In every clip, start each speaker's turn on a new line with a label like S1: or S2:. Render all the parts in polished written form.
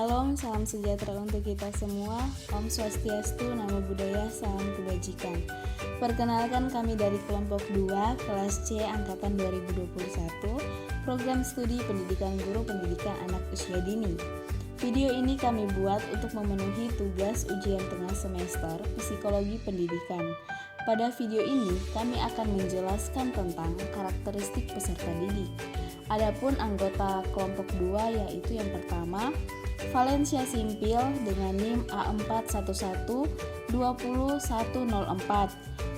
S1: Shalom, salam sejahtera untuk kita semua. Om Swastiastu, Namo Buddhaya, salam kebajikan. Perkenalkan, kami dari kelompok 2, kelas C angkatan 2021, program studi pendidikan guru pendidikan anak usia dini. Video ini kami buat untuk memenuhi tugas ujian tengah semester psikologi pendidikan. Pada video ini, kami akan menjelaskan tentang karakteristik peserta didik. Adapun anggota kelompok 2 yaitu yang pertama, Valencia Simpil dengan NIM A411-20104.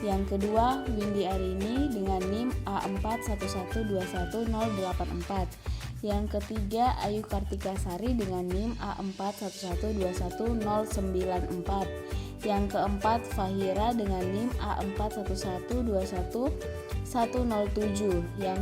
S1: Yang kedua, Windy Arini dengan NIM A411-21084. Yang ketiga, Ayu Kartika Sari dengan NIM A411-21094. Yang keempat, Fahira dengan NIM A411-21107. Yang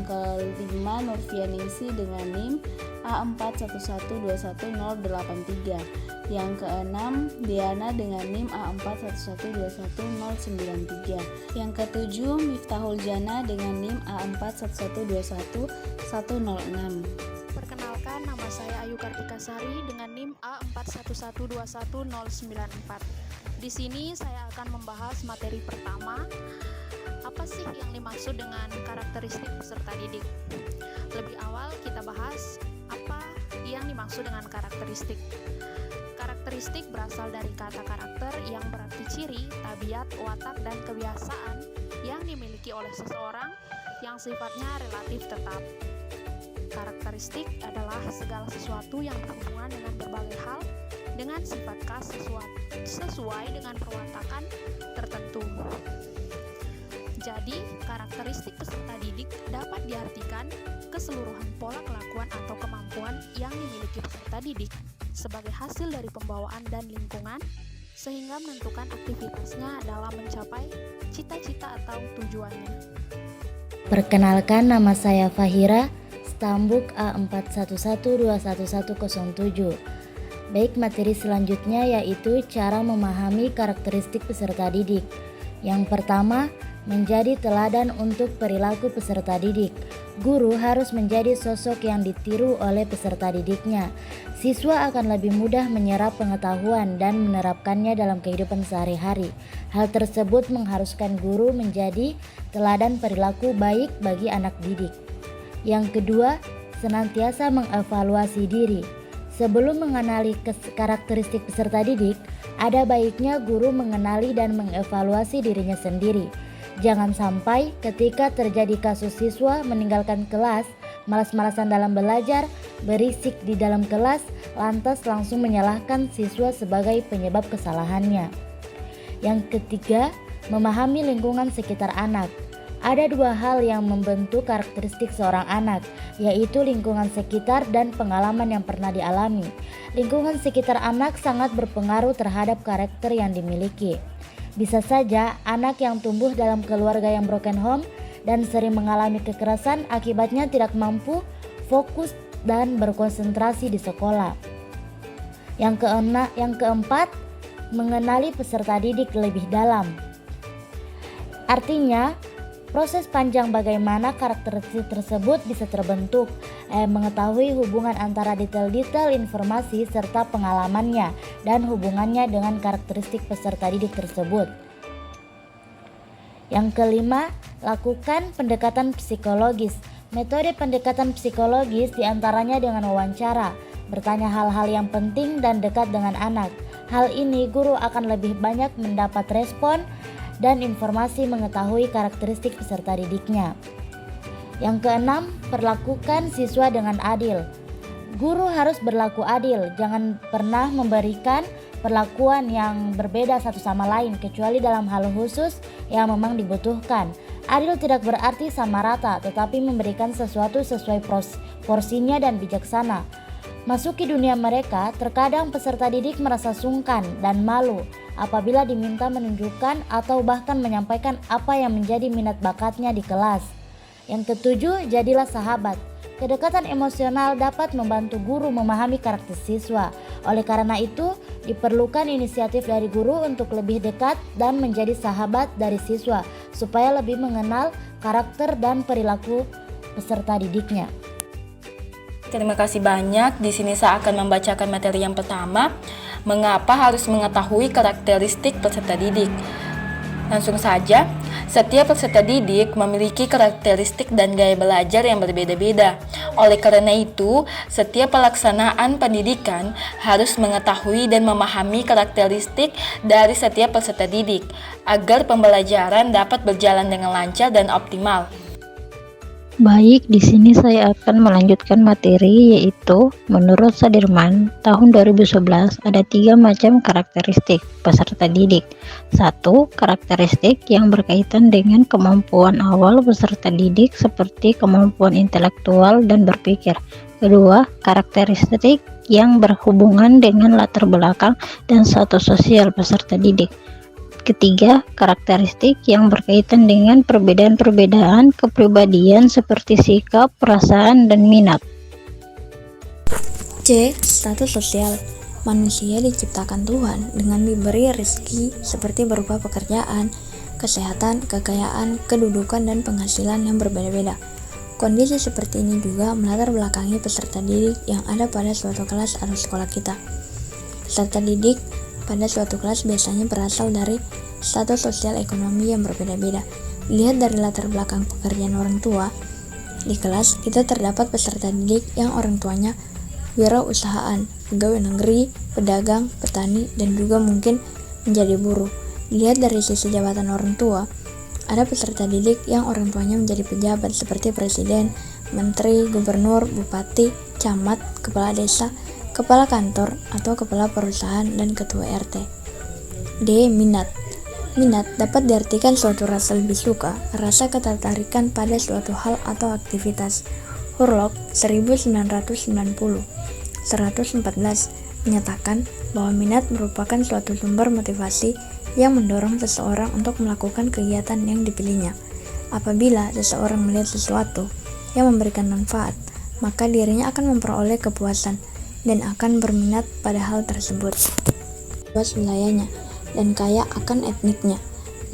S1: kelima, Nurfianingsi dengan NIM A411-21083. Yang keenam, Diana dengan NIM A411-21093. Yang ketujuh, Miftahul Jana dengan NIM A411-21106.
S2: Perkenalkan, nama saya Ayu Kartika Sari dengan NIM A411-21094. Di sini saya akan membahas materi pertama, apa sih yang dimaksud dengan karakteristik peserta didik. Lebih awal kita bahas apa yang dimaksud dengan karakteristik. Karakteristik berasal dari kata karakter yang berarti ciri, tabiat, watak, dan kebiasaan yang dimiliki oleh seseorang yang sifatnya relatif tetap. Karakteristik adalah segala sesuatu yang berhubungan dengan berbagai hal dengan sifat khas sesuai dengan perwatakan tertentu. Jadi, karakteristik peserta didik dapat diartikan keseluruhan pola kelakuan atau kemampuan yang dimiliki peserta didik sebagai hasil dari pembawaan dan lingkungan sehingga menentukan aktivitasnya dalam mencapai cita-cita atau tujuannya.
S3: Perkenalkan, nama saya Fahira, Stambuk A411211107. Baik, materi selanjutnya yaitu cara memahami karakteristik peserta didik. Yang pertama, menjadi teladan untuk perilaku peserta didik. Guru harus menjadi sosok yang ditiru oleh peserta didiknya. Siswa akan lebih mudah menyerap pengetahuan dan menerapkannya dalam kehidupan sehari-hari. Hal tersebut mengharuskan guru menjadi teladan perilaku baik bagi anak didik. Yang kedua, senantiasa mengevaluasi diri. Sebelum mengenali karakteristik peserta didik, ada baiknya guru mengenali dan mengevaluasi dirinya sendiri. Jangan sampai ketika terjadi kasus siswa meninggalkan kelas, malas-malasan dalam belajar, berisik di dalam kelas, lantas langsung menyalahkan siswa sebagai penyebab kesalahannya. Yang ketiga, memahami lingkungan sekitar anak. Ada dua hal yang membentuk karakteristik seorang anak, yaitu lingkungan sekitar dan pengalaman yang pernah dialami. Lingkungan sekitar anak sangat berpengaruh terhadap karakter yang dimiliki. Bisa saja anak yang tumbuh dalam keluarga yang broken home dan sering mengalami kekerasan akibatnya tidak mampu fokus dan berkonsentrasi di sekolah. Yang keempat, mengenali peserta didik lebih dalam. Artinya, proses panjang bagaimana karakteristik tersebut bisa terbentuk, mengetahui hubungan antara detail-detail informasi serta pengalamannya dan hubungannya dengan karakteristik peserta didik tersebut. Yang kelima, lakukan pendekatan psikologis. Metode pendekatan psikologis diantaranya dengan wawancara, bertanya hal-hal yang penting dan dekat dengan anak. Hal ini guru akan lebih banyak mendapat respon dan informasi mengetahui karakteristik peserta didiknya. Yang keenam, perlakukan siswa dengan adil. Guru harus berlaku adil, jangan pernah memberikan perlakuan yang berbeda satu sama lain kecuali dalam hal khusus yang memang dibutuhkan. Adil tidak berarti sama rata, tetapi memberikan sesuatu sesuai porsinya dan bijaksana. Masuki dunia mereka, terkadang peserta didik merasa sungkan dan malu apabila diminta menunjukkan atau bahkan menyampaikan apa yang menjadi minat bakatnya di kelas. Yang ketujuh, jadilah sahabat. Kedekatan emosional dapat membantu guru memahami karakter siswa. Oleh karena itu, diperlukan inisiatif dari guru untuk lebih dekat dan menjadi sahabat dari siswa supaya lebih mengenal karakter dan perilaku peserta didiknya.
S4: Terima kasih banyak. Di sini saya akan membacakan materi yang pertama, mengapa harus mengetahui karakteristik peserta didik. Langsung saja, setiap peserta didik memiliki karakteristik dan gaya belajar yang berbeda-beda. Oleh karena itu, setiap pelaksanaan pendidikan harus mengetahui dan memahami karakteristik dari setiap peserta didik, agar pembelajaran dapat berjalan dengan lancar dan optimal.
S5: Baik, di sini saya akan melanjutkan materi, yaitu menurut Sudirman tahun 2011 ada 3 macam karakteristik peserta didik. 1. Karakteristik yang berkaitan dengan kemampuan awal peserta didik seperti kemampuan intelektual dan berpikir. 2. Karakteristik yang berhubungan dengan latar belakang dan status sosial peserta didik. 3. Karakteristik yang berkaitan dengan perbedaan-perbedaan kepribadian seperti sikap, perasaan, dan minat.
S1: C. Status sosial. Manusia diciptakan Tuhan dengan diberi rezeki seperti berupa pekerjaan, kesehatan, kekayaan, kedudukan, dan penghasilan yang berbeda-beda. Kondisi seperti ini juga melatar belakangi peserta didik yang ada pada suatu kelas atau sekolah kita. Peserta didik pada suatu kelas biasanya berasal dari status sosial ekonomi yang berbeda-beda. Lihat dari latar belakang pekerjaan orang tua. Di kelas kita terdapat peserta didik yang orang tuanya wirausahaan, pegawai negeri, pedagang, petani, dan juga mungkin menjadi buruh. Lihat dari sisi jabatan orang tua. Ada peserta didik yang orang tuanya menjadi pejabat seperti presiden, menteri, gubernur, bupati, camat, kepala desa, kepala kantor atau kepala perusahaan, dan ketua RT. D. Minat. Minat dapat diartikan suatu rasa lebih suka, rasa ketertarikan pada suatu hal atau aktivitas. Hurlok 1990 114 menyatakan bahwa minat merupakan suatu sumber motivasi yang mendorong seseorang untuk melakukan kegiatan yang dipilihnya. Apabila seseorang melihat sesuatu yang memberikan manfaat, maka dirinya akan memperoleh kepuasan dan akan berminat pada hal tersebut. Luas wilayahnya dan kaya akan etniknya.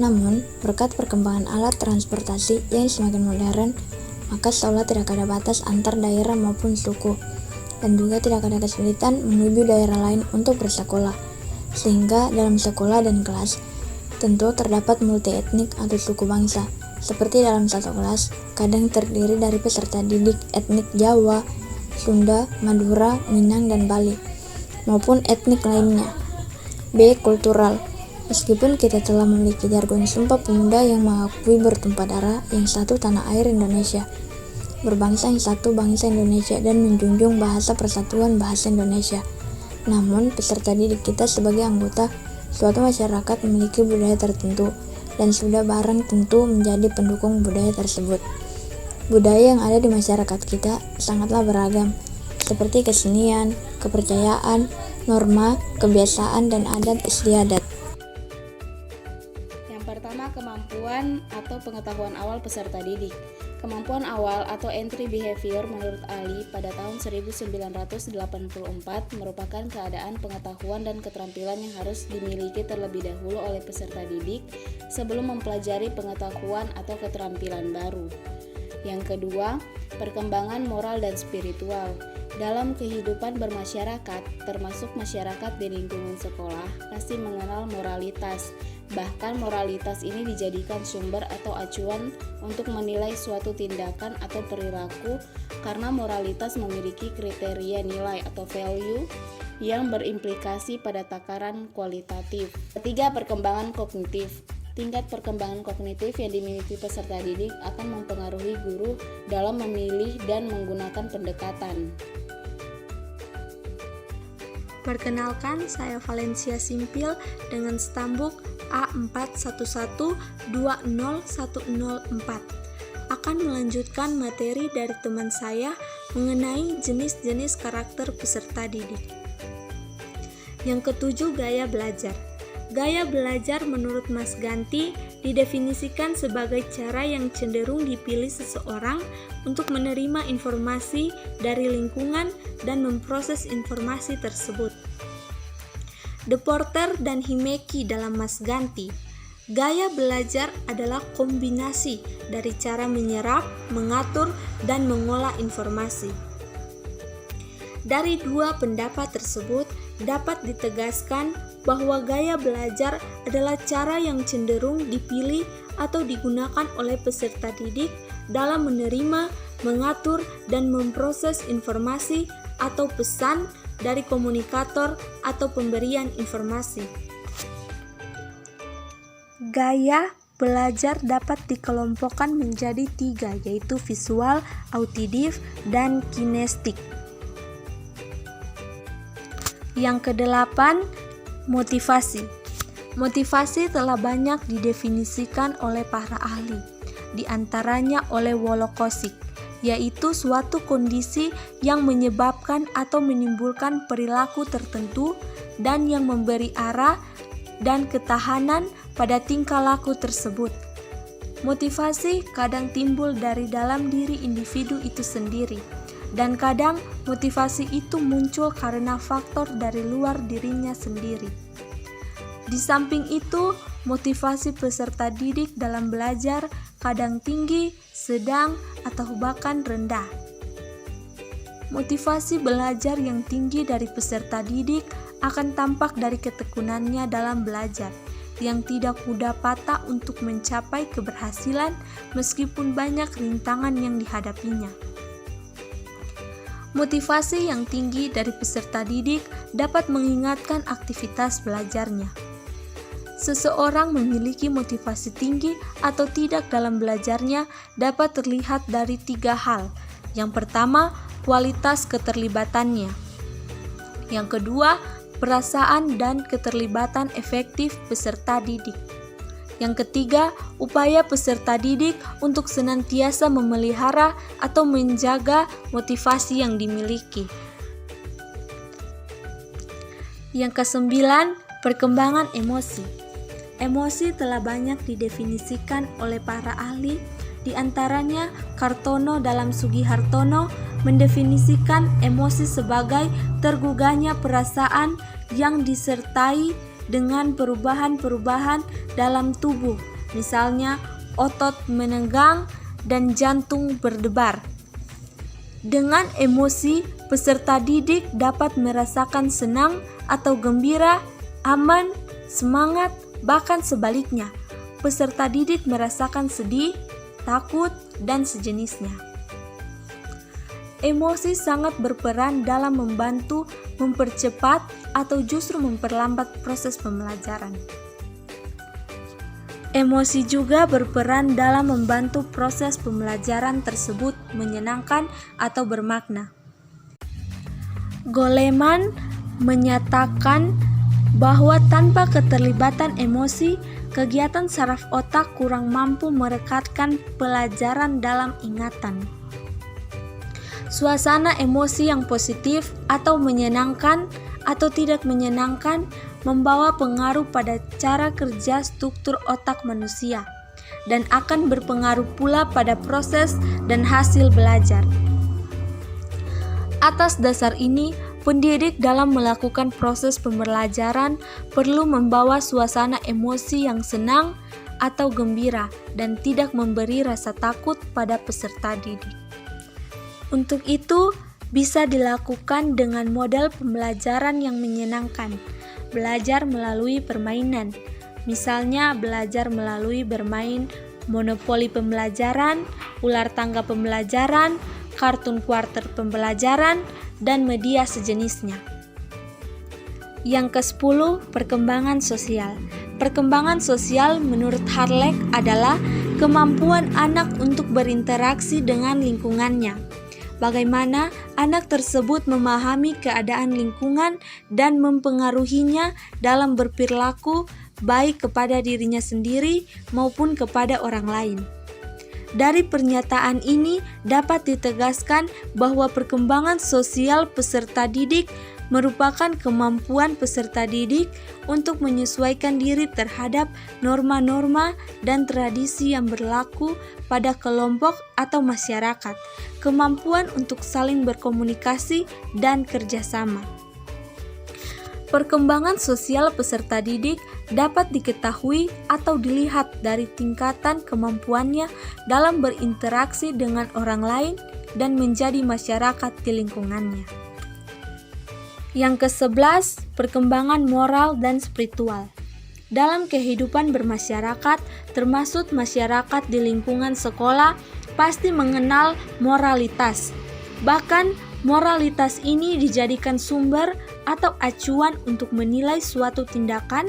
S1: Namun, berkat perkembangan alat transportasi yang semakin modern, maka seolah tidak ada batas antar daerah maupun suku, dan juga tidak ada kesulitan menuju daerah lain untuk bersekolah. Sehingga dalam sekolah dan kelas, tentu terdapat multi etnik atau suku bangsa. Seperti dalam satu kelas, kadang terdiri dari peserta didik etnik Jawa, Sunda, Madura, Minang, dan Bali, maupun etnik lainnya. B. Kultural. Meskipun kita telah memiliki jargon Sumpah Pemuda yang mengakui bertumpah darah yang satu tanah air Indonesia, berbangsa yang satu bangsa Indonesia, dan menjunjung bahasa persatuan bahasa Indonesia, namun peserta didik kita sebagai anggota suatu masyarakat memiliki budaya tertentu dan sudah barang tentu menjadi pendukung budaya tersebut. Budaya yang ada di masyarakat kita sangatlah beragam, seperti kesenian, kepercayaan, norma, kebiasaan, dan adat istiadat.
S6: Yang pertama, kemampuan atau pengetahuan awal peserta didik. Kemampuan awal atau entry behavior menurut Ali pada tahun 1984 merupakan keadaan pengetahuan dan keterampilan yang harus dimiliki terlebih dahulu oleh peserta didik sebelum mempelajari pengetahuan atau keterampilan baru. Yang kedua, perkembangan moral dan spiritual. Dalam kehidupan bermasyarakat, termasuk masyarakat di lingkungan sekolah, pasti mengenal moralitas. Bahkan moralitas ini dijadikan sumber atau acuan untuk menilai suatu tindakan atau perilaku karena moralitas memiliki kriteria nilai atau value yang berimplikasi pada takaran kualitatif. Ketiga, perkembangan kognitif. Tingkat perkembangan kognitif yang dimiliki peserta didik akan mempengaruhi guru dalam memilih dan menggunakan pendekatan.
S7: Perkenalkan, saya Valencia Simpil dengan stambuk A41120104 akan melanjutkan materi dari teman saya mengenai jenis-jenis karakter peserta didik. Yang ketujuh, gaya belajar. Gaya belajar menurut Mas Ganti didefinisikan sebagai cara yang cenderung dipilih seseorang untuk menerima informasi dari lingkungan dan memproses informasi tersebut. De Porter dan Himeki dalam Mas Ganti, gaya belajar adalah kombinasi dari cara menyerap, mengatur, dan mengolah informasi. Dari dua pendapat tersebut, dapat ditegaskan bahwa gaya belajar adalah cara yang cenderung dipilih atau digunakan oleh peserta didik dalam menerima, mengatur, dan memproses informasi atau pesan dari komunikator atau pemberian informasi. Gaya belajar dapat dikelompokkan menjadi 3, yaitu visual, auditif, dan kinestik. Yang ke-8, motivasi. Motivasi telah banyak didefinisikan oleh para ahli, di antaranya oleh Wolokovic, yaitu suatu kondisi yang menyebabkan atau menimbulkan perilaku tertentu dan yang memberi arah dan ketahanan pada tingkah laku tersebut. Motivasi kadang timbul dari dalam diri individu itu sendiri, dan kadang motivasi itu muncul karena faktor dari luar dirinya sendiri. Di samping itu, motivasi peserta didik dalam belajar kadang tinggi, sedang, atau bahkan rendah. Motivasi belajar yang tinggi dari peserta didik akan tampak dari ketekunannya dalam belajar, yang tidak mudah patah untuk mencapai keberhasilan meskipun banyak rintangan yang dihadapinya. Motivasi yang tinggi dari peserta didik dapat mengingatkan aktivitas belajarnya. Seseorang memiliki motivasi tinggi atau tidak dalam belajarnya dapat terlihat dari 3 hal. Yang pertama, kualitas keterlibatannya. Yang kedua, perasaan dan keterlibatan efektif peserta didik. Yang ketiga, upaya peserta didik untuk senantiasa memelihara atau menjaga motivasi yang dimiliki. Yang ke-9, perkembangan emosi. Emosi telah banyak didefinisikan oleh para ahli, di antaranya Kartono dalam Sugihartono mendefinisikan emosi sebagai tergugahnya perasaan yang disertai dengan perubahan-perubahan dalam tubuh, misalnya otot menegang dan jantung berdebar. Dengan emosi, peserta didik dapat merasakan senang atau gembira, aman, semangat, bahkan sebaliknya. Peserta didik merasakan sedih, takut, dan sejenisnya. Emosi sangat berperan dalam membantu mempercepat atau justru memperlambat proses pembelajaran. Emosi juga berperan dalam membantu proses pembelajaran tersebut menyenangkan atau bermakna. Goleman menyatakan bahwa tanpa keterlibatan emosi, kegiatan saraf otak kurang mampu merekatkan pelajaran dalam ingatan. Suasana emosi yang positif atau menyenangkan atau tidak menyenangkan membawa pengaruh pada cara kerja struktur otak manusia dan akan berpengaruh pula pada proses dan hasil belajar. Atas dasar ini, pendidik dalam melakukan proses pembelajaran perlu membawa suasana emosi yang senang atau gembira dan tidak memberi rasa takut pada peserta didik. Untuk itu, bisa dilakukan dengan model pembelajaran yang menyenangkan, belajar melalui permainan, misalnya belajar melalui bermain monopoli pembelajaran, ular tangga pembelajaran, kartun kuarter pembelajaran, dan media sejenisnya. Yang ke-10, perkembangan sosial. Perkembangan sosial menurut Harlech adalah kemampuan anak untuk berinteraksi dengan lingkungannya. Bagaimana anak tersebut memahami keadaan lingkungan dan mempengaruhinya dalam berperilaku baik kepada dirinya sendiri maupun kepada orang lain. Dari pernyataan ini dapat ditegaskan bahwa perkembangan sosial peserta didik merupakan kemampuan peserta didik untuk menyesuaikan diri terhadap norma-norma dan tradisi yang berlaku pada kelompok atau masyarakat, kemampuan untuk saling berkomunikasi dan kerjasama. Perkembangan sosial peserta didik dapat diketahui atau dilihat dari tingkatan kemampuannya dalam berinteraksi dengan orang lain dan menjadi masyarakat di lingkungannya. Yang ke-11, perkembangan moral dan spiritual. Dalam kehidupan bermasyarakat, termasuk masyarakat di lingkungan sekolah, pasti mengenal moralitas. Bahkan, moralitas ini dijadikan sumber atau acuan untuk menilai suatu tindakan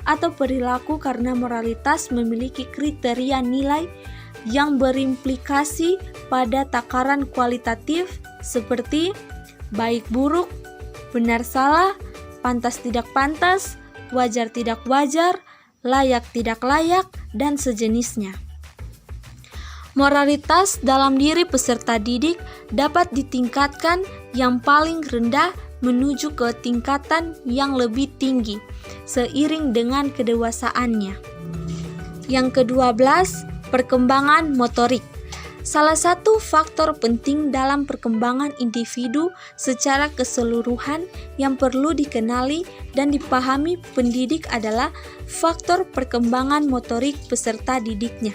S7: atau perilaku karena moralitas memiliki kriteria nilai yang berimplikasi pada takaran kualitatif seperti baik buruk, benar salah, pantas tidak pantas, wajar tidak wajar, layak tidak layak, dan sejenisnya. Moralitas dalam diri peserta didik dapat ditingkatkan yang paling rendah menuju ke tingkatan yang lebih tinggi seiring dengan kedewasaannya. Yang ke-12, perkembangan motorik. Salah satu faktor penting dalam perkembangan individu secara keseluruhan yang perlu dikenali dan dipahami pendidik adalah faktor perkembangan motorik peserta didiknya.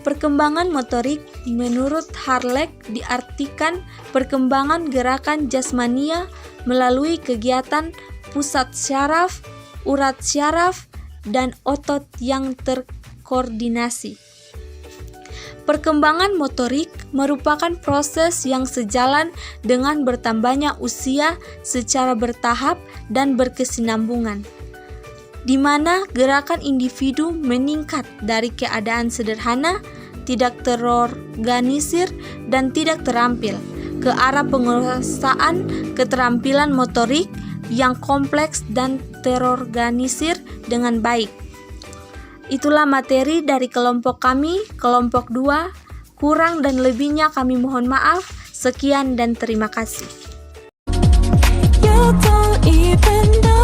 S7: Perkembangan motorik menurut Harlech diartikan perkembangan gerakan jasmania melalui kegiatan pusat syaraf, urat syaraf, dan otot yang terkoordinasi. Perkembangan motorik merupakan proses yang sejalan dengan bertambahnya usia secara bertahap dan berkesinambungan, di mana gerakan individu meningkat dari keadaan sederhana, tidak terorganisir, dan tidak terampil, ke arah penguasaan keterampilan motorik yang kompleks dan terorganisir dengan baik. Itulah materi dari kelompok kami, kelompok 2. Kurang dan lebihnya kami mohon maaf. Sekian dan terima kasih.
S8: You don't even know